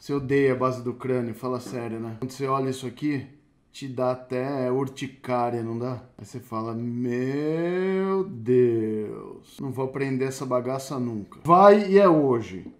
Você odeia a base do crânio, fala sério, né? Quando você olha isso aqui, te dá até urticária, não dá? Aí você fala, meu Deus, não vou aprender essa bagaça nunca. Vai e é hoje.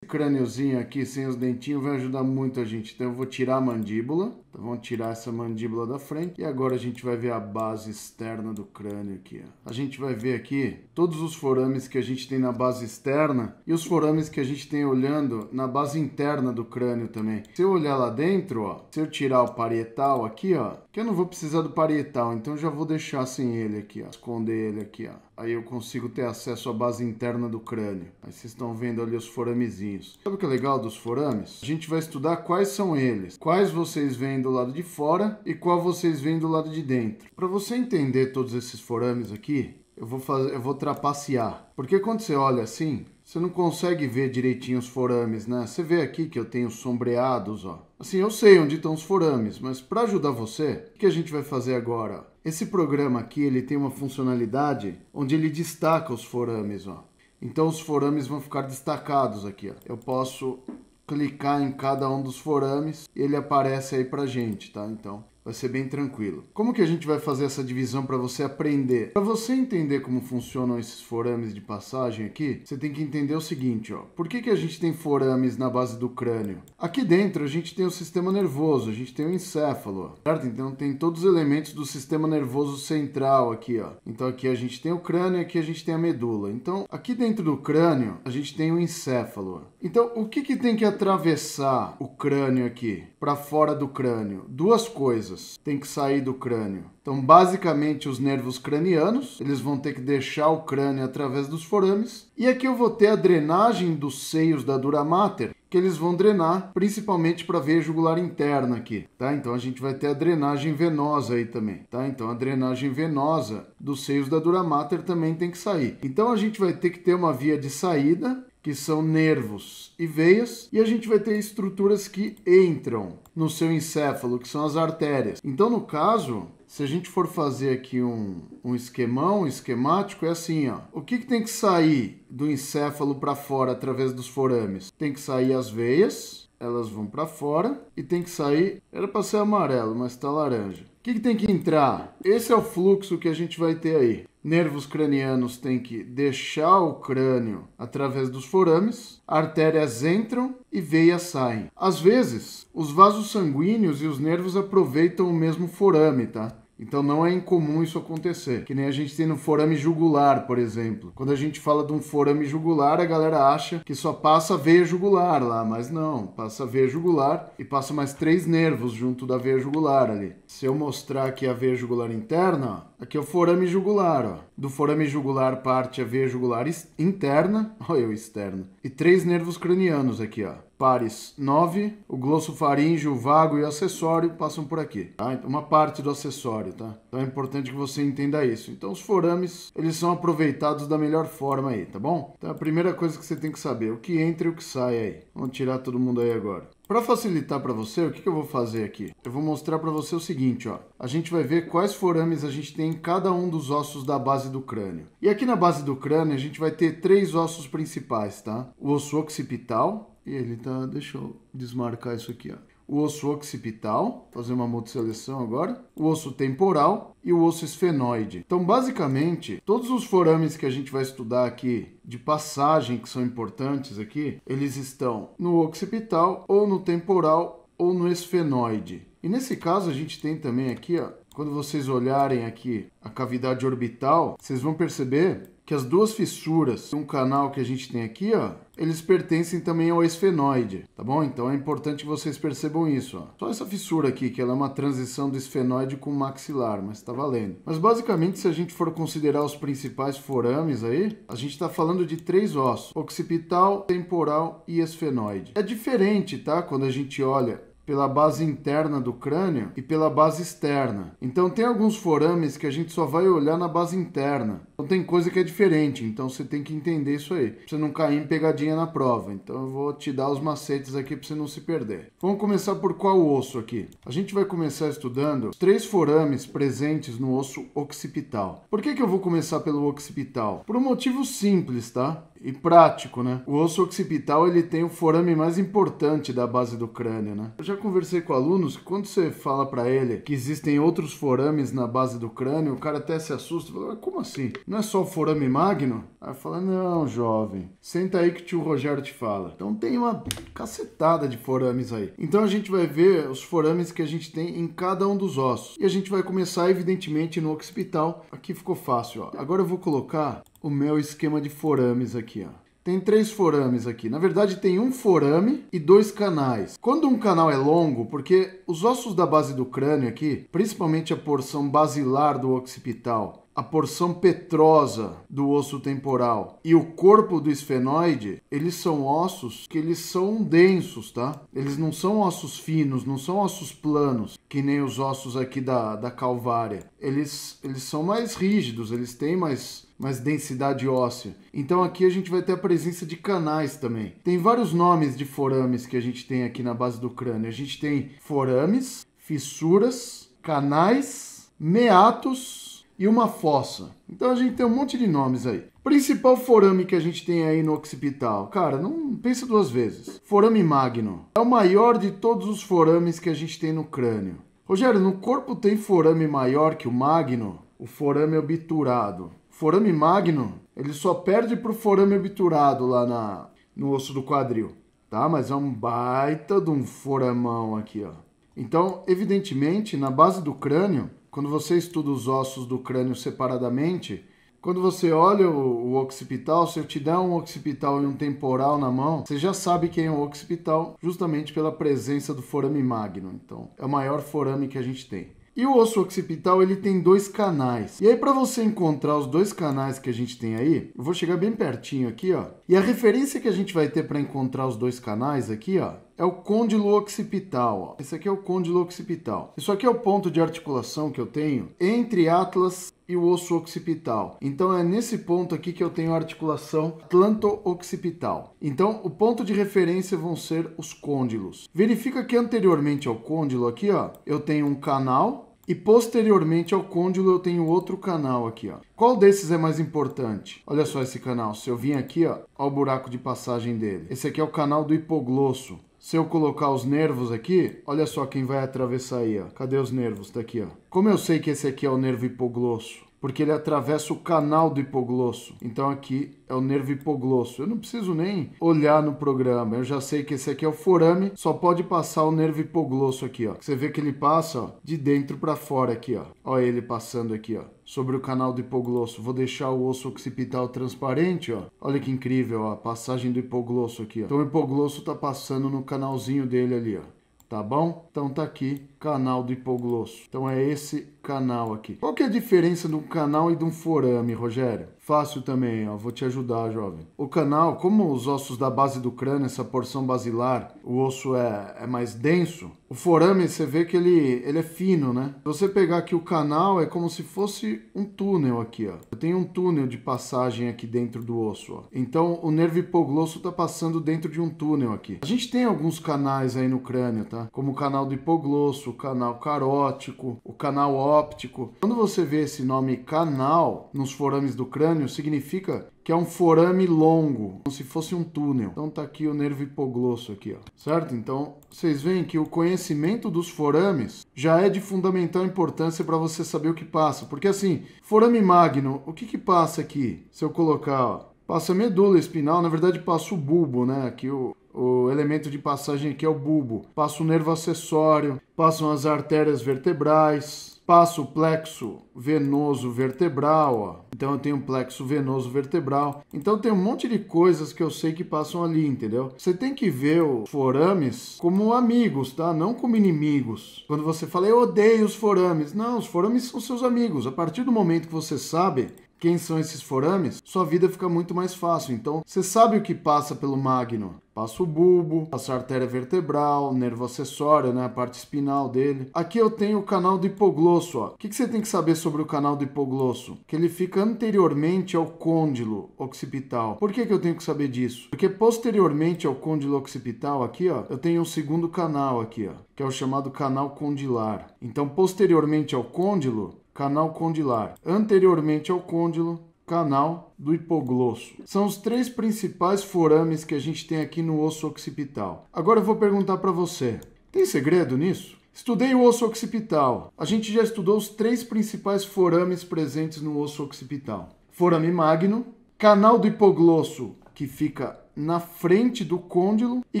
Crâniozinho aqui sem os dentinhos vai ajudar muito a gente. Então eu vou tirar a mandíbula. Então vamos tirar essa mandíbula da frente. E agora a gente vai ver a base externa do crânio aqui. Ó. A gente vai ver aqui todos os forames que a gente tem na base externa e os forames que a gente tem olhando na base interna do crânio também. Se eu olhar lá dentro, ó, se eu tirar o parietal aqui, ó, que eu não vou precisar do parietal, então eu já vou deixar sem ele aqui, ó, esconder ele aqui, ó. Aí eu consigo ter acesso à base interna do crânio. Aí vocês estão vendo ali os foramezinhos. Sabe o que é legal dos forames? A gente vai estudar quais são eles. Quais vocês veem do lado de fora e qual vocês veem do lado de dentro. Para você entender todos esses forames aqui, eu vou trapacear. Porque quando você olha assim, você não consegue ver direitinho os forames, né? Você vê aqui que eu tenho sombreados, ó. Assim, eu sei onde estão os forames, mas para ajudar você, o que a gente vai fazer agora? Esse programa aqui, ele tem uma funcionalidade onde ele destaca os forames, ó. Então os forames vão ficar destacados aqui, ó. Eu posso clicar em cada um dos forames e ele aparece aí pra gente, tá? Então vai ser bem tranquilo. Como que a gente vai fazer essa divisão para você aprender? Para você entender como funcionam esses forames de passagem aqui, você tem que entender o seguinte, ó. Por que a gente tem forames na base do crânio? Aqui dentro a gente tem o sistema nervoso, a gente tem o encéfalo, ó, certo? Então tem todos os elementos do sistema nervoso central aqui, ó. Então aqui a gente tem o crânio e aqui a gente tem a medula. Então aqui dentro do crânio a gente tem o encéfalo, ó. Então o que tem que atravessar o crânio aqui, para fora do crânio? Duas coisas. Tem que sair do crânio. Então, basicamente, os nervos cranianos, eles vão ter que deixar o crânio através dos forames. E aqui eu vou ter a drenagem dos seios da dura mater, que eles vão drenar principalmente para a veia jugular interna aqui, tá? Então, a gente vai ter a drenagem venosa aí também, tá? Então, a drenagem venosa dos seios da dura mater também tem que sair. Então, a gente vai ter que ter uma via de saída, que são nervos e veias, e a gente vai ter estruturas que entram no seu encéfalo, que são as artérias. Então, no caso, se a gente for fazer aqui um esquemático, é assim, ó. O que tem que sair do encéfalo para fora através dos forames? Tem que sair as veias, elas vão para fora, e tem que sair, era para ser amarelo, mas está laranja. O que tem que entrar? Esse é o fluxo que a gente vai ter aí. Nervos cranianos têm que deixar o crânio através dos forames, artérias entram e veias saem. Às vezes, os vasos sanguíneos e os nervos aproveitam o mesmo forame, tá? Então não é incomum isso acontecer. Que nem a gente tem no forame jugular, por exemplo. Quando a gente fala de um forame jugular, a galera acha que só passa a veia jugular lá, mas não. Passa a veia jugular e passa mais 3 nervos junto da veia jugular ali. Se eu mostrar aqui a veia jugular interna, ó, aqui é o forame jugular, ó. Do forame jugular parte a veia jugular interna, olha eu externa, e 3 nervos cranianos aqui, ó. Pares 9, o glossofaríngeo, o vago e o acessório passam por aqui, tá? Uma parte do acessório, tá? Então é importante que você entenda isso. Então os forames, eles são aproveitados da melhor forma aí, tá bom? Então a primeira coisa que você tem que saber, o que entra e o que sai aí. Vamos tirar todo mundo aí agora. Para facilitar para você, o que eu vou fazer aqui? Eu vou mostrar para você o seguinte, ó. A gente vai ver quais forames a gente tem em cada um dos ossos da base do crânio. E aqui na base do crânio a gente vai ter 3 ossos principais, tá? O osso occipital, e ele tá... Deixa eu desmarcar isso aqui, ó. O osso occipital, fazer uma multisseleção agora, o osso temporal e o osso esfenoide. Então, basicamente, todos os forames que a gente vai estudar aqui, de passagem, que são importantes aqui, eles estão no occipital, ou no temporal, ou no esfenoide. E nesse caso, a gente tem também aqui, ó, quando vocês olharem aqui a cavidade orbital, vocês vão perceber que as duas fissuras, um canal que a gente tem aqui, ó, eles pertencem também ao esfenoide, tá bom? Então é importante que vocês percebam isso, ó. Só essa fissura aqui, que ela é uma transição do esfenoide com o maxilar, mas tá valendo. Mas basicamente, se a gente for considerar os principais forames aí, a gente tá falando de 3 ossos: occipital, temporal e esfenoide. É diferente, tá? Quando a gente olha pela base interna do crânio e pela base externa. Então tem alguns forames que a gente só vai olhar na base interna. Então tem coisa que é diferente, então você tem que entender isso aí, pra você não cair em pegadinha na prova. Então eu vou te dar os macetes aqui pra você não se perder. Vamos começar por qual osso aqui? A gente vai começar estudando os 3 forames presentes no osso occipital. Por que eu vou começar pelo occipital? Por um motivo simples, tá? E prático, né? O osso occipital, ele tem o forame mais importante da base do crânio, né? Eu já conversei com alunos que quando você fala pra ele que existem outros forames na base do crânio, o cara até se assusta, fala, como assim? Não é só o forame magno? Aí fala, não, jovem, senta aí que o tio Rogério te fala. Então tem uma cacetada de forames aí. Então a gente vai ver os forames que a gente tem em cada um dos ossos. E a gente vai começar, evidentemente, no occipital. Aqui ficou fácil, ó. Agora eu vou colocar o meu esquema de forames aqui, ó. Tem 3 forames aqui. Na verdade, tem um forame e 2 canais. Quando um canal é longo, porque os ossos da base do crânio aqui, principalmente a porção basilar do occipital, a porção petrosa do osso temporal e o corpo do esfenoide, eles são ossos que eles são densos, tá? Eles não são ossos finos, não são ossos planos, que nem os ossos aqui da calvária. Eles são mais rígidos, eles têm mais densidade óssea. Então aqui a gente vai ter a presença de canais também. Tem vários nomes de forames que a gente tem aqui na base do crânio. A gente tem forames, fissuras, canais, meatos e uma fossa. Então a gente tem um monte de nomes aí. Principal forame que a gente tem aí no occipital. Cara, não pensa 2 vezes. Forame magno. É o maior de todos os forames que a gente tem no crânio. Rogério, no corpo tem forame maior que o magno? O forame obturado. Forame magno, ele só perde pro forame obturado lá no osso do quadril, tá? Mas é um baita de um foramão aqui, ó. Então, evidentemente, na base do crânio, quando você estuda os ossos do crânio separadamente, quando você olha o occipital, se eu te der um occipital e um temporal na mão, você já sabe quem é o occipital, justamente pela presença do forame magno. Então, é o maior forame que a gente tem. E o osso occipital, ele tem 2 canais. E aí, para você encontrar os 2 canais que a gente tem aí, eu vou chegar bem pertinho aqui, ó. E a referência que a gente vai ter para encontrar os 2 canais aqui, ó, é o côndilo occipital, ó. Esse aqui é o côndilo occipital. Isso aqui é o ponto de articulação que eu tenho entre atlas e o osso occipital. Então é nesse ponto aqui que eu tenho a articulação atlanto-occipital. Então o ponto de referência vão ser os côndilos. Verifica que anteriormente ao côndilo aqui, ó, eu tenho um canal e posteriormente ao côndilo eu tenho outro canal aqui, ó. Qual desses é mais importante? Olha só esse canal. Se eu vim aqui, ó o buraco de passagem dele. Esse aqui é o canal do hipoglosso. Se eu colocar os nervos aqui, olha só quem vai atravessar aí, ó. Cadê os nervos? Tá aqui, ó. Como eu sei que esse aqui é o nervo hipoglosso? Porque ele atravessa o canal do hipoglosso. Então aqui é o nervo hipoglosso. Eu não preciso nem olhar no programa. Eu já sei que esse aqui é o forame, só pode passar o nervo hipoglosso aqui, ó. Você vê que ele passa, ó, de dentro para fora aqui, ó. Olha ele passando aqui, ó, sobre o canal do hipoglosso. Vou deixar o osso occipital transparente, ó. Olha que incrível, ó, a passagem do hipoglosso aqui, ó. Então o hipoglosso tá passando no canalzinho dele ali, ó. Tá bom? Então tá aqui, canal do hipoglosso. Então é esse canal aqui. Qual que é a diferença de um canal e de um forame, Rogério? Fácil também, ó. Vou te ajudar, jovem. O canal, como os ossos da base do crânio, essa porção basilar, o osso é mais denso, o forame, você vê que ele é fino, né? Se você pegar aqui o canal, é como se fosse um túnel aqui, ó. Eu tenho um túnel de passagem aqui dentro do osso, ó. Então, o nervo hipoglosso tá passando dentro de um túnel aqui. A gente tem alguns canais aí no crânio, tá? Como o canal do hipoglosso, o canal carótico, o canal óptico. Quando você vê esse nome canal nos forames do crânio, significa que é um forame longo, como se fosse um túnel. Então tá aqui o nervo hipoglosso aqui, ó. Certo? Então, vocês veem que o conhecimento dos forames já é de fundamental importância para você saber o que passa. Porque assim, forame magno, o que passa aqui? Se eu colocar, ó, passa a medula espinal, na verdade passa o bulbo, né? Aqui o elemento de passagem aqui é o bulbo. Passa o nervo acessório, passam as artérias vertebrais, passa o plexo venoso vertebral, ó. Então eu tenho um plexo venoso vertebral. Então tem um monte de coisas que eu sei que passam ali, entendeu? Você tem que ver os forames como amigos, tá? Não como inimigos. Quando você fala, eu odeio os forames. Não, os forames são seus amigos. A partir do momento que você sabe quem são esses forames, sua vida fica muito mais fácil. Então, você sabe o que passa pelo magno. Passa o bulbo, passa a artéria vertebral, nervo acessório, né? A parte espinal dele. Aqui eu tenho o canal do hipoglosso, ó. O que você tem que saber sobre o canal do hipoglosso? Que ele fica anteriormente ao côndilo occipital. Por que eu tenho que saber disso? Porque posteriormente ao côndilo occipital, aqui, ó, eu tenho um segundo canal aqui, ó, que é o chamado canal condilar. Então, posteriormente ao côndilo, canal condilar. Anteriormente ao côndilo, canal do hipoglosso. São os 3 principais forames que a gente tem aqui no osso occipital. Agora eu vou perguntar para você, tem segredo nisso? Estudei o osso occipital. A gente já estudou os 3 principais forames presentes no osso occipital. Forame magno, canal do hipoglosso, que fica na frente do côndilo, e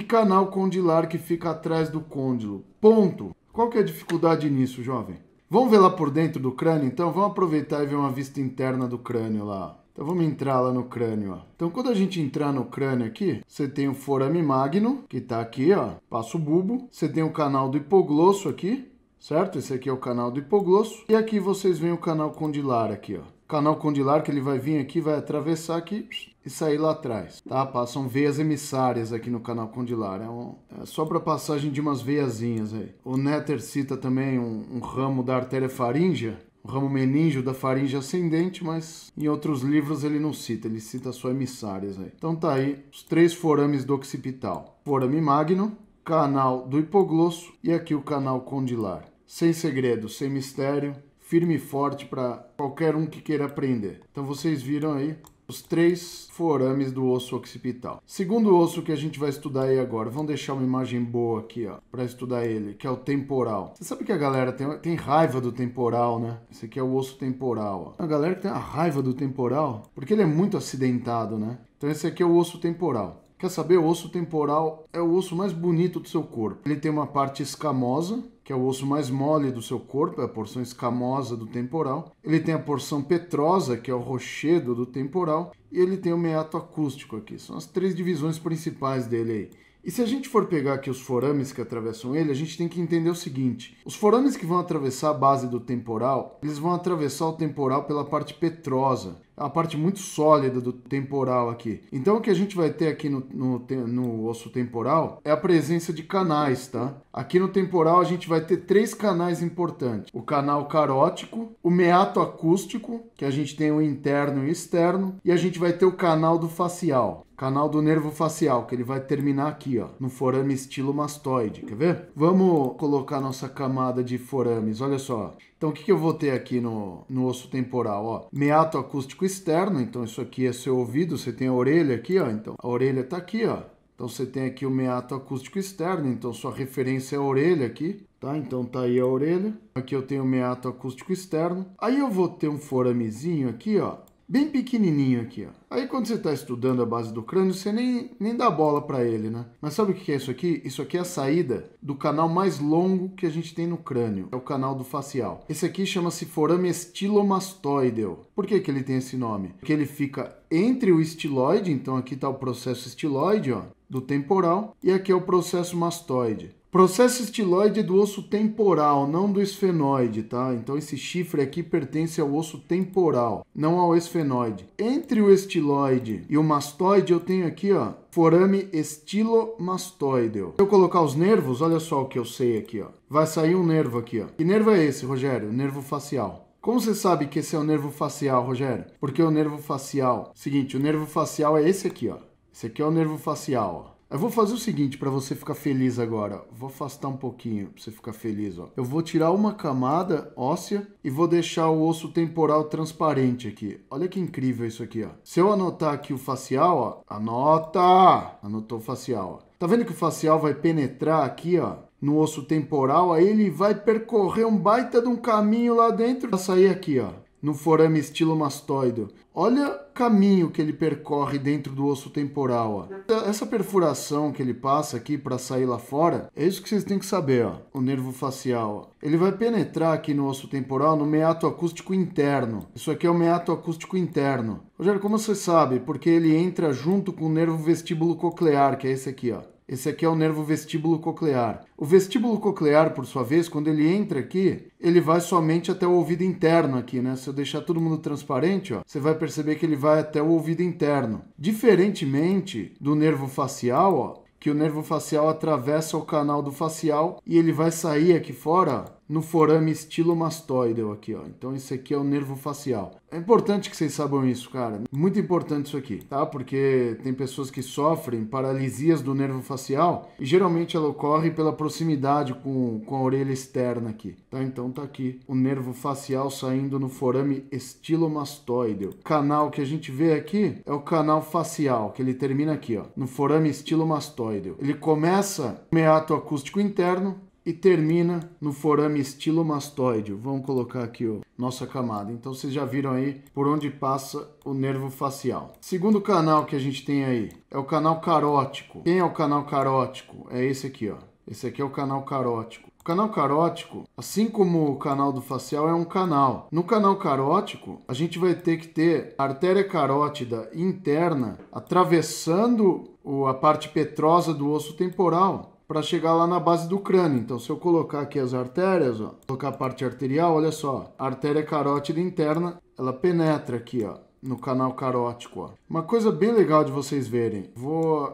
canal condilar, que fica atrás do côndilo. Ponto. Qual que é a dificuldade nisso, jovem? Vamos ver lá por dentro do crânio, então? Vamos aproveitar e ver uma vista interna do crânio lá. Então vamos entrar lá no crânio, ó. Então quando a gente entrar no crânio aqui, você tem o forame magno, que está aqui, ó, passa o bulbo. Você tem o canal do hipoglosso aqui, certo? Esse aqui é o canal do hipoglosso. E aqui vocês veem o canal condilar aqui, ó. Canal condilar que ele vai vir aqui, vai atravessar aqui e sair lá atrás, tá? Passam veias emissárias aqui no canal condilar. É só para passagem de umas veiazinhas aí. O Netter cita também um ramo da artéria faríngea, o ramo meníngeo da faringe ascendente, mas em outros livros ele não cita, ele cita só emissárias aí. Então tá aí os 3 forames do occipital. Forame magno, canal do hipoglosso e aqui o canal condilar. Sem segredo, sem mistério, firme e forte para qualquer um que queira aprender. Então vocês viram aí os 3 forames do osso occipital. Segundo osso que a gente vai estudar aí agora, vamos deixar uma imagem boa aqui, ó, para estudar ele, que é o temporal. Você sabe que a galera tem raiva do temporal, né? Esse aqui é o osso temporal, ó. A galera tem a raiva do temporal porque ele é muito acidentado, né? Então esse aqui é o osso temporal. Quer saber? O osso temporal é o osso mais bonito do seu corpo. Ele tem uma parte escamosa, que é o osso mais mole do seu corpo, é a porção escamosa do temporal. Ele tem a porção petrosa, que é o rochedo do temporal. E ele tem o meato acústico aqui. São as 3 divisões principais dele aí. E se a gente for pegar aqui os forames que atravessam ele, a gente tem que entender o seguinte. Os forames que vão atravessar a base do temporal, eles vão atravessar o temporal pela parte petrosa. É uma parte muito sólida do temporal aqui. Então o que a gente vai ter aqui no osso temporal é a presença de canais, tá? Aqui no temporal a gente vai ter 3 canais importantes. O canal carótico, o meato acústico, que a gente tem o interno e o externo, e a gente vai ter o canal do facial. Canal do nervo facial, que ele vai terminar aqui, ó, no forame estilomastoide. Quer ver? Vamos colocar nossa camada de forames, olha só. Então, o que eu vou ter aqui no osso temporal? Ó, meato acústico externo, então isso aqui é seu ouvido, você tem a orelha aqui, ó, então a orelha está aqui, ó. Então, você tem aqui o meato acústico externo, então sua referência é a orelha aqui, tá? Então, tá aí a orelha. Aqui eu tenho o meato acústico externo. Aí eu vou ter um foramezinho aqui, ó, bem pequenininho aqui, ó. Aí quando você está estudando a base do crânio, você nem dá bola para ele, né? Mas sabe o que é isso aqui? Isso aqui é a saída do canal mais longo que a gente tem no crânio. É o canal do facial. Esse aqui chama-se forame estilomastoideo. Por que ele tem esse nome? Porque ele fica entre o estiloide, então aqui está o processo estiloide, ó, do temporal, e aqui é o processo mastoide. Processo estiloide é do osso temporal, não do esfenoide, tá? Então esse chifre aqui pertence ao osso temporal, não ao esfenoide. Entre o estiloide e o mastoide eu tenho aqui, ó, forame estilomastoideo. Se eu colocar os nervos, olha só o que eu sei aqui, ó. Vai sair um nervo aqui, ó. Que nervo é esse, Rogério? O nervo facial. Como você sabe que esse é o nervo facial, Rogério? Porque o nervo facial... Seguinte, o nervo facial é esse aqui, ó. Esse aqui é o nervo facial, ó. Eu vou fazer o seguinte para você ficar feliz agora. Vou afastar um pouquinho para você ficar feliz, ó. Eu vou tirar uma camada óssea e vou deixar o osso temporal transparente aqui. Olha que incrível isso aqui, ó. Se eu anotar aqui o facial, ó. Anota! Anotou o facial, ó. Tá vendo que o facial vai penetrar aqui, ó, no osso temporal? Aí ele vai percorrer um baita de um caminho lá dentro para sair aqui, ó, no forame estilomastoide. Olha o caminho que ele percorre dentro do osso temporal, ó. Essa perfuração que ele passa aqui para sair lá fora, é isso que vocês têm que saber, ó. O nervo facial, ó. Ele vai penetrar aqui no osso temporal no meato acústico interno. Isso aqui é o meato acústico interno. Rogério, como você sabe? Porque ele entra junto com o nervo vestíbulo coclear, que é esse aqui, ó. Esse aqui é o nervo vestíbulo coclear. O vestíbulo coclear, por sua vez, quando ele entra aqui, ele vai somente até o ouvido interno aqui, né? Se eu deixar todo mundo transparente, ó, você vai perceber que ele vai até o ouvido interno. Diferentemente do nervo facial, ó, que o nervo facial atravessa o canal do facial e ele vai sair aqui fora no forame estilomastoideo aqui, ó. Então esse aqui é o nervo facial. É importante que vocês saibam isso, cara. Muito importante isso aqui, tá? Porque tem pessoas que sofrem paralisias do nervo facial e geralmente ela ocorre pela proximidade com a orelha externa aqui, tá? Então tá aqui o nervo facial saindo no forame estilomastoideo. O canal que a gente vê aqui é o canal facial, que ele termina aqui, ó, no forame estilomastoideo. Ele começa no meato acústico interno e termina no forame estilomastoideo. Vamos colocar aqui a nossa camada. Então vocês já viram aí por onde passa o nervo facial. Segundo canal que a gente tem aí é o canal carótico. Quem é o canal carótico? É esse aqui, ó. Esse aqui é o canal carótico. O canal carótico, assim como o canal do facial, é um canal. No canal carótico, a gente vai ter que ter a artéria carótida interna atravessando a parte petrosa do osso temporal para chegar lá na base do crânio. Então, se eu colocar aqui as artérias, ó, colocar a parte arterial, olha só, a artéria carótida interna, ela penetra aqui, ó, no canal carótico, ó. Uma coisa bem legal de vocês verem.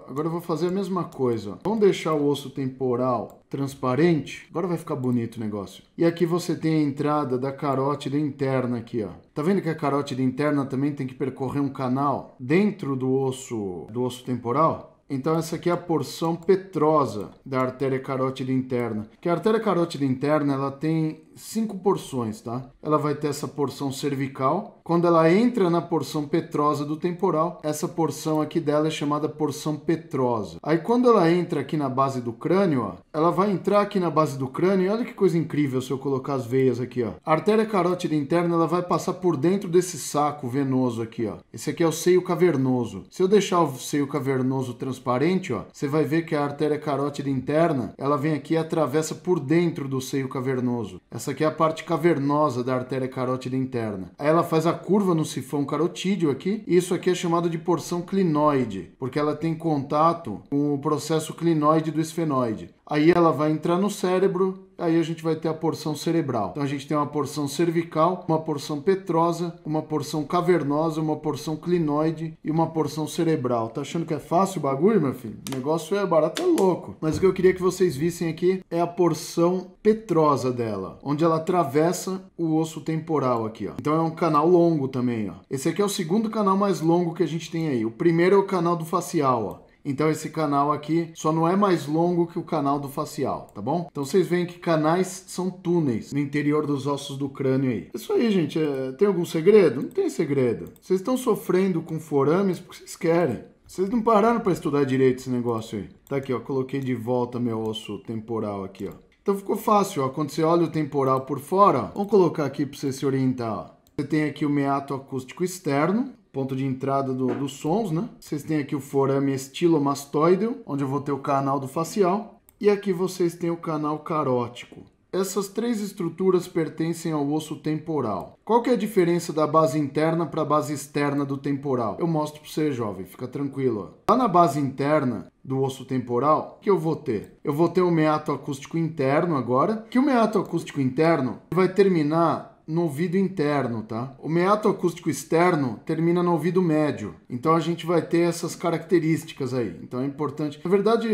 Agora eu vou fazer a mesma coisa, ó. Vamos deixar o osso temporal transparente. Agora vai ficar bonito o negócio. E aqui você tem a entrada da carótida interna aqui, ó. Tá vendo que a carótida interna também tem que percorrer um canal dentro do osso temporal? Então essa aqui é a porção petrosa da artéria carótida interna. Que a artéria carótida interna, ela tem 5 porções, tá? Ela vai ter essa porção cervical. Quando ela entra na porção petrosa do temporal, essa porção aqui dela é chamada porção petrosa. Aí quando ela entra aqui na base do crânio, ó, ela vai entrar aqui na base do crânio, e olha que coisa incrível se eu colocar as veias aqui, ó. A artéria carótida interna, ela vai passar por dentro desse saco venoso aqui, ó. Esse aqui é o seio cavernoso. Se eu deixar o seio cavernoso transparente, ó, você vai ver que a artéria carótida interna, ela vem aqui e atravessa por dentro do seio cavernoso. Essa aqui é a parte cavernosa da artéria carótida interna. Aí ela faz a curva no sifão carotídeo aqui, e isso aqui é chamado de porção clinoide, porque ela tem contato com o processo clinoide do esfenoide. Aí ela vai entrar no cérebro, aí a gente vai ter a porção cerebral. Então a gente tem uma porção cervical, uma porção petrosa, uma porção cavernosa, uma porção clinoide e uma porção cerebral. Tá achando que é fácil o bagulho, meu filho? O negócio é barato, é louco. Mas o que eu queria que vocês vissem aqui é a porção petrosa dela, onde ela atravessa o osso temporal aqui, ó. Então é um canal longo também, ó. Esse aqui é o segundo canal mais longo que a gente tem aí. O primeiro é o canal do facial, ó. Então esse canal aqui só não é mais longo que o canal do facial, tá bom? Então vocês veem que canais são túneis no interior dos ossos do crânio aí. Isso aí, gente. Tem algum segredo? Não tem segredo. Vocês estão sofrendo com forames porque vocês querem. Vocês não pararam para estudar direito esse negócio aí. Tá aqui, ó. Coloquei de volta meu osso temporal aqui, ó. Então ficou fácil, ó. Quando você olha o temporal por fora, ó, vamos colocar aqui para você se orientar, ó. Você tem aqui o meato acústico externo, ponto de entrada dos sons, né? Vocês têm aqui o forame estilomastoideo, onde eu vou ter o canal do facial. E aqui vocês têm o canal carótico. Essas três estruturas pertencem ao osso temporal. Qual que é a diferença da base interna para a base externa do temporal? Eu mostro para você, jovem, fica tranquilo. Ó. Lá na base interna do osso temporal, o que eu vou ter? Eu vou ter o meato acústico interno agora, que o meato acústico interno vai terminar no ouvido interno, tá? O meato acústico externo termina no ouvido médio. Então a gente vai ter essas características aí. Então é importante. Na verdade,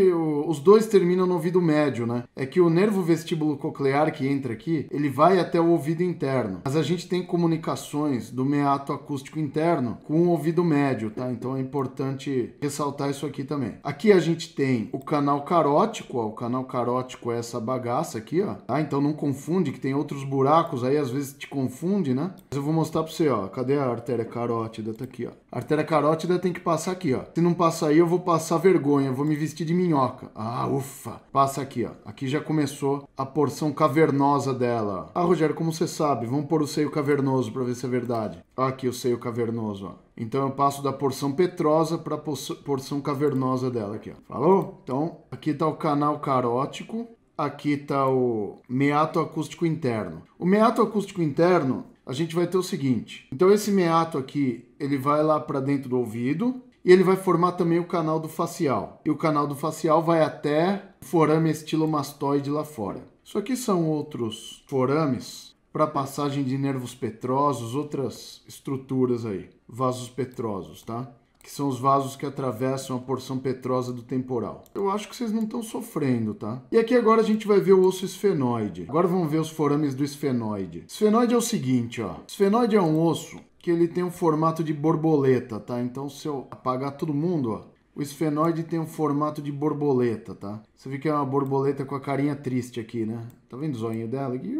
os dois terminam no ouvido médio, né? É que o nervo vestíbulo coclear que entra aqui, ele vai até o ouvido interno. Mas a gente tem comunicações do meato acústico interno com o ouvido médio, tá? Então é importante ressaltar isso aqui também. Aqui a gente tem o canal carótico, ó. O canal carótico é essa bagaça aqui, ó. Tá? Então não confunde que tem outros buracos aí, às vezes te confunde, né? Mas eu vou mostrar pra você, ó. Cadê a artéria carótida? Tá aqui, ó. A artéria carótida tem que passar aqui, ó. Se não passar aí, eu vou passar vergonha. Eu vou me vestir de minhoca. Ah, ufa. Passa aqui, ó. Aqui já começou a porção cavernosa dela. Ah, Rogério, como você sabe? Vamos pôr o seio cavernoso pra ver se é verdade. Ó, aqui o seio cavernoso, ó. Então eu passo da porção petrosa para a porção cavernosa dela aqui, ó. Falou? Então, aqui tá o canal carótico. Aqui está o meato acústico interno. O meato acústico interno, a gente vai ter o seguinte. Então esse meato aqui, ele vai lá para dentro do ouvido e ele vai formar também o canal do facial. E o canal do facial vai até o forame estilomastoide lá fora. Isso aqui são outros forames para passagem de nervos petrosos, outras estruturas aí, vasos petrosos, tá? que são os vasos que atravessam a porção petrosa do temporal. Eu acho que vocês não estão sofrendo, tá? E aqui agora a gente vai ver o osso esfenoide. Agora vamos ver os forames do esfenoide. Esfenoide é o seguinte, ó. Esfenoide é um osso que ele tem um formato de borboleta, tá? Então se eu apagar todo mundo, ó, o esfenoide tem um formato de borboleta, tá? Você vê que é uma borboleta com a carinha triste aqui, né? Tá vendo o zoinho dela aqui?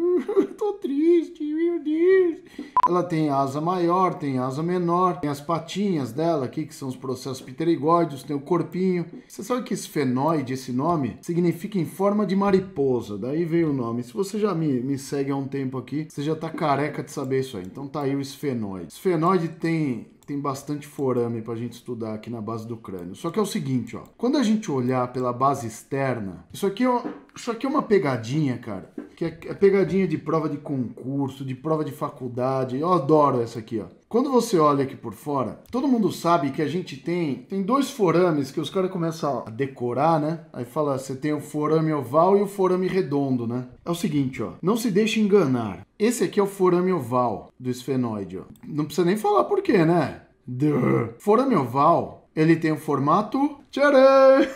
Tô triste, meu Deus. Ela tem asa maior, tem asa menor, tem as patinhas dela aqui, que são os processos pterigóideos, tem o corpinho. Você sabe que esfenoide, esse nome, significa em forma de mariposa. Daí veio o nome. Se você já me segue há um tempo aqui, você já tá careca de saber isso aí. Então tá aí o esfenoide. Esfenoide tem bastante forame pra gente estudar aqui na base do crânio. Só que é o seguinte, ó. Quando a gente olhar pela base externa, isso aqui é uma pegadinha, cara. Que é pegadinha de prova de concurso, de prova de faculdade. Eu adoro essa aqui, ó. Quando você olha aqui por fora, todo mundo sabe que a gente tem dois forames que os caras começam a decorar, né? Aí fala, você tem o forame oval e o forame redondo, né? É o seguinte, ó. Não se deixe enganar. Esse aqui é o forame oval do esfenoide, ó. Não precisa nem falar por quê, né? Forame oval, ele tem um formato... Tcharam!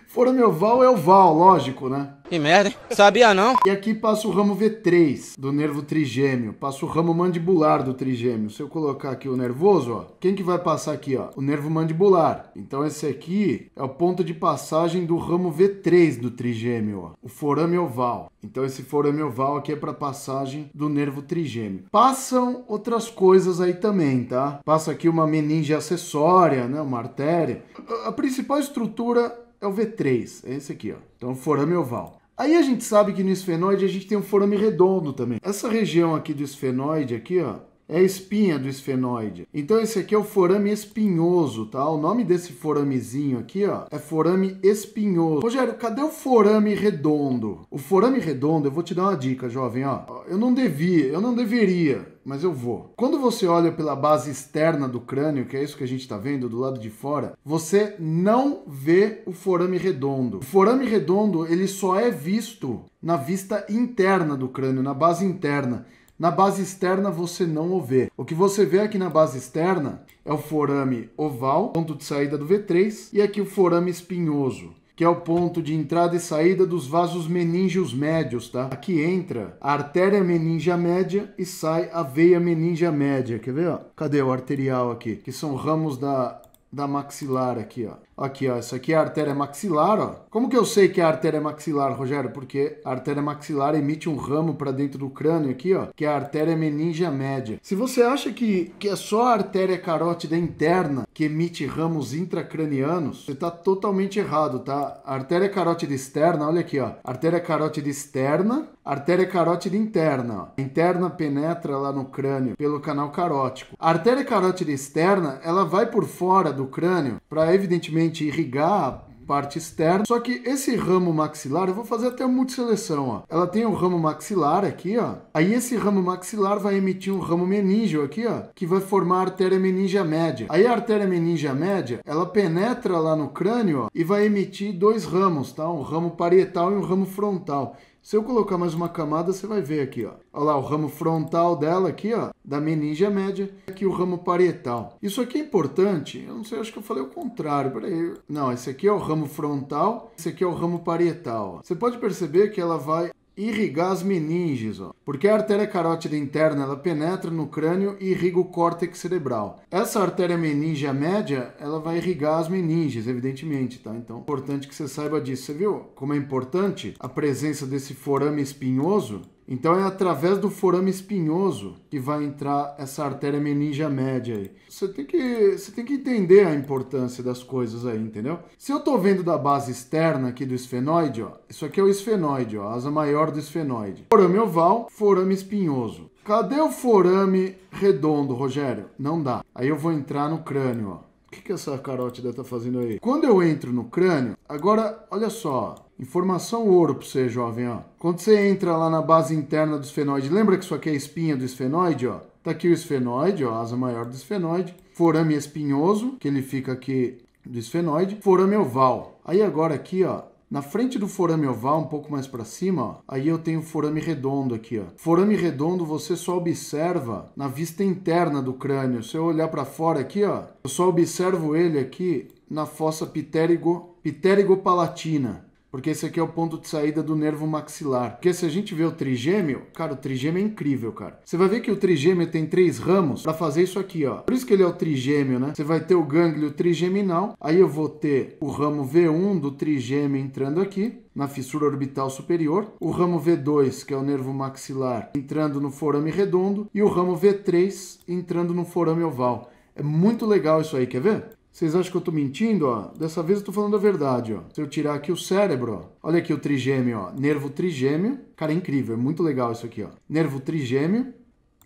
Forame oval é oval, lógico, né? Que merda, hein? Sabia não? E aqui passa o ramo V3 do nervo trigêmeo. Passa o ramo mandibular do trigêmeo. Se eu colocar aqui o nervoso, ó, quem que vai passar aqui, ó? O nervo mandibular. Então esse aqui é o ponto de passagem do ramo V3 do trigêmeo, ó. O forame oval. Então esse forame oval aqui é para passagem do nervo trigêmeo. Passam outras coisas aí também, tá? Passa aqui uma meninge acessória, né? Uma artéria. A principal estrutura é o V3, é esse aqui, ó. Então, forame oval. Aí a gente sabe que no esfenoide a gente tem um forame redondo também. Essa região aqui do esfenoide, aqui, ó, é a espinha do esfenoide. Então esse aqui é o forame espinhoso, tá? O nome desse foramezinho aqui, ó, é forame espinhoso. Rogério, cadê o forame redondo? O forame redondo, eu vou te dar uma dica, jovem, ó. Eu não deveria, mas eu vou. Quando você olha pela base externa do crânio, que é isso que a gente tá vendo do lado de fora, você não vê o forame redondo. O forame redondo, ele só é visto na vista interna do crânio, na base interna. Na base externa você não o vê. O que você vê aqui na base externa é o forame oval, ponto de saída do V3, e aqui o forame espinhoso, que é o ponto de entrada e saída dos vasos meníngeos médios, tá? Aqui entra a artéria meníngea média e sai a veia meníngea média. Quer ver, ó? Cadê o arterial aqui? Que são ramos da maxilar aqui, ó. Aqui, ó, essa aqui é a artéria maxilar, ó. Como que eu sei que é a artéria maxilar, Rogério? Porque a artéria maxilar emite um ramo para dentro do crânio aqui, ó, que é a artéria meníngea média. Se você acha que é só a artéria carótida interna que emite ramos intracranianos, você tá totalmente errado, tá? A artéria carótida externa, olha aqui, ó. Artéria carótida externa, artéria carótida interna, ó. Interna penetra lá no crânio pelo canal carótico. A artéria carótida externa, ela vai por fora do crânio para, evidentemente, irrigar a parte externa. Só que esse ramo maxilar, eu vou fazer até uma multisseleção, ó. Ela tem um ramo maxilar aqui, ó. Aí esse ramo maxilar vai emitir um ramo meníngeo aqui, ó, que vai formar a artéria meníngea média. Aí a artéria meníngea média, ela penetra lá no crânio, ó, e vai emitir dois ramos, tá? Um ramo parietal e um ramo frontal. Se eu colocar mais uma camada, você vai ver aqui, ó. Olha lá, o ramo frontal dela aqui, ó, da meníngea média, aqui o ramo parietal. Isso aqui é importante, eu não sei, acho que eu falei o contrário, peraí. Não, esse aqui é o ramo frontal, esse aqui é o ramo parietal, ó. Você pode perceber que ela vai irrigar as meninges, ó. Porque a artéria carótida interna, ela penetra no crânio e irriga o córtex cerebral. Essa artéria meníngea média, ela vai irrigar as meninges, evidentemente, tá? Então, é importante que você saiba disso. Você viu como é importante a presença desse forame espinhoso? Então é através do forame espinhoso que vai entrar essa artéria meníngea média aí. Você tem que entender a importância das coisas aí, entendeu? Se eu tô vendo da base externa aqui do esfenoide, ó, isso aqui é o esfenoide, ó, a asa maior do esfenoide. Forame oval, forame espinhoso. Cadê o forame redondo, Rogério? Não dá. Aí eu vou entrar no crânio, ó. O que essa carótida tá fazendo aí? Quando eu entro no crânio, agora, olha só, informação ouro pra você, jovem, ó. Quando você entra lá na base interna do esfenoide, lembra que isso aqui é a espinha do esfenoide, ó? Tá aqui o esfenoide, ó, a asa maior do esfenoide. Forame espinhoso, que ele fica aqui do esfenoide. Forame oval. Aí agora aqui, ó, Na frente do forame oval, um pouco mais para cima, ó, aí eu tenho o forame redondo aqui, ó. Forame redondo você só observa na vista interna do crânio. Se eu olhar para fora aqui, ó, eu só observo ele aqui na fossa pterygopalatina. Porque esse aqui é o ponto de saída do nervo maxilar. Porque se a gente vê o trigêmeo, cara, o trigêmeo é incrível, cara. Você vai ver que o trigêmeo tem 3 ramos para fazer isso aqui, ó. Por isso que ele é o trigêmeo, né? Você vai ter o gânglio trigeminal, aí eu vou ter o ramo V1 do trigêmeo entrando aqui, na fissura orbital superior, o ramo V2, que é o nervo maxilar, entrando no forame redondo, e o ramo V3 entrando no forame oval. É muito legal isso aí, quer ver? Vocês acham que eu tô mentindo, ó? Dessa vez eu tô falando a verdade, ó. Se eu tirar aqui o cérebro, ó. Olha aqui o trigêmeo, ó. Nervo trigêmeo. Cara, é incrível, é muito legal isso aqui, ó. Nervo trigêmeo,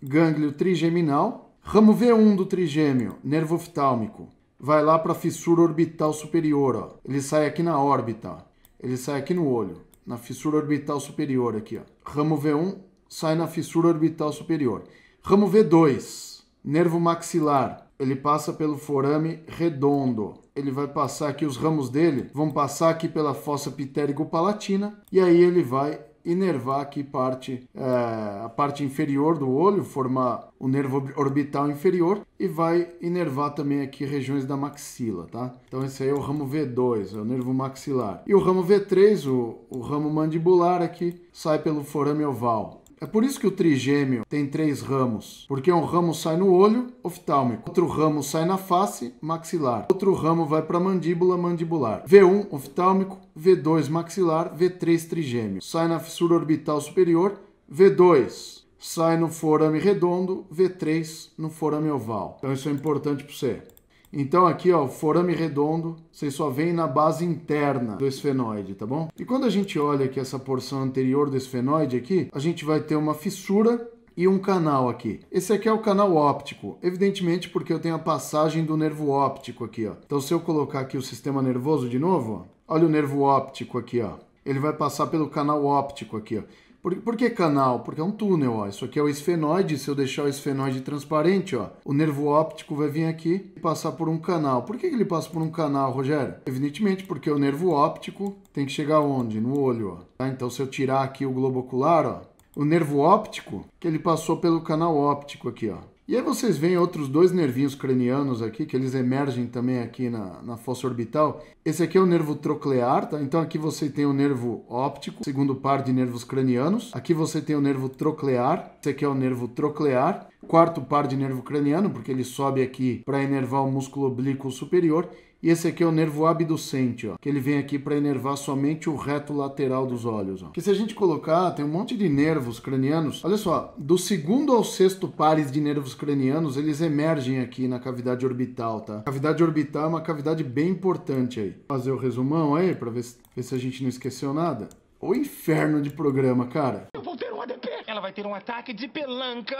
gânglio trigeminal, ramo V1 do trigêmeo, nervo oftálmico. Vai lá para a fissura orbital superior, ó. Ele sai aqui na órbita, ó. Ele sai aqui no olho, na fissura orbital superior aqui, ó. Ramo V1 sai na fissura orbital superior. Ramo V2, nervo maxilar. Ele passa pelo forame redondo. Ele vai passar aqui, os ramos dele vão passar aqui pela fossa pterygopalatina e aí ele vai inervar aqui a parte inferior do olho, formar o nervo orbital inferior e vai inervar também aqui regiões da maxila, tá? Então esse aí é o ramo V2, é o nervo maxilar. E o ramo V3, o ramo mandibular aqui, sai pelo forame oval. É por isso que o trigêmeo tem 3 ramos, porque um ramo sai no olho, oftálmico, outro ramo sai na face, maxilar, outro ramo vai para a mandíbula, mandibular. V1, oftálmico, V2, maxilar, V3, trigêmeo. Sai na fissura orbital superior, V2 sai no forame redondo, V3 no forame oval. Então isso é importante para você. Então aqui, ó, o forame redondo, vocês só veem na base interna do esfenoide, tá bom? E quando a gente olha aqui essa porção anterior do esfenoide aqui, a gente vai ter uma fissura e um canal aqui. Esse aqui é o canal óptico, evidentemente porque eu tenho a passagem do nervo óptico aqui, ó. Então se eu colocar aqui o sistema nervoso de novo, ó, olha o nervo óptico aqui, ó. Ele vai passar pelo canal óptico aqui, ó. Por que canal? Porque é um túnel, ó. Isso aqui é o esfenoide. Se eu deixar o esfenoide transparente, ó, o nervo óptico vai vir aqui e passar por um canal. Por que ele passa por um canal, Rogério? Evidentemente porque o nervo óptico tem que chegar onde? No olho, ó. Tá? Então se eu tirar aqui o globo ocular, ó, o nervo óptico, que ele passou pelo canal óptico aqui, ó. E aí vocês veem outros 2 nervinhos cranianos aqui, que eles emergem também aqui na fossa orbital. Esse aqui é o nervo troclear, tá? Então aqui você tem o nervo óptico, segundo par de nervos cranianos. Aqui você tem o nervo troclear, esse aqui é o nervo troclear. Quarto par de nervo craniano, porque ele sobe aqui para inervar o músculo oblíquo superior. E esse aqui é o nervo abducente, ó, que ele vem aqui para inervar somente o reto lateral dos olhos, ó. Que se a gente colocar, tem um monte de nervos cranianos. Olha só, do 2º ao 6º pares de nervos cranianos, eles emergem aqui na cavidade orbital, tá? A cavidade orbital é uma cavidade bem importante aí. Vou fazer o resumão aí para ver se a gente não esqueceu nada. O inferno de programa, cara. Eu vou ter um ADP. Ela vai ter um ataque de pelanca.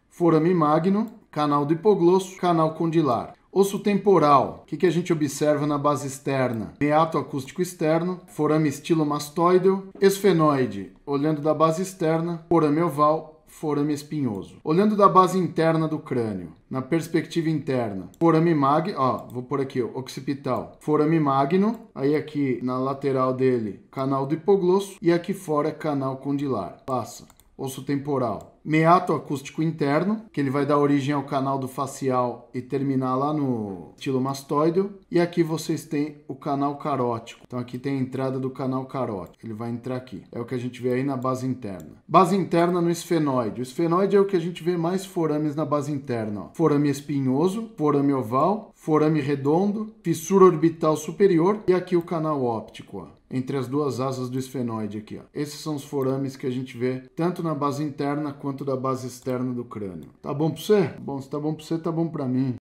Forame magno, canal do hipoglosso, canal condilar. Osso temporal, o que a gente observa na base externa? Meato acústico externo, forame estilomastoideo, esfenoide, olhando da base externa, forame oval, forame espinhoso. Olhando da base interna do crânio, na perspectiva interna, forame magno, ó, vou pôr aqui, ó, occipital, forame magno, aí aqui na lateral dele, canal do hipoglosso, e aqui fora, canal condilar. Passa. Osso temporal. Meato acústico interno, que ele vai dar origem ao canal do facial e terminar lá no estilomastoideo. E aqui vocês têm o canal carótico. Então aqui tem a entrada do canal carótico. Ele vai entrar aqui. É o que a gente vê aí na base interna. Base interna no esfenoide. O esfenoide é o que a gente vê mais forames na base interna, ó. Forame espinhoso, forame oval, forame redondo, fissura orbital superior e aqui o canal óptico, ó, entre as 2 asas do esfenoide aqui, ó. Esses são os forames que a gente vê tanto na base interna quanto da base externa do crânio. Tá bom pra você? Bom, se tá bom pra você, tá bom pra mim.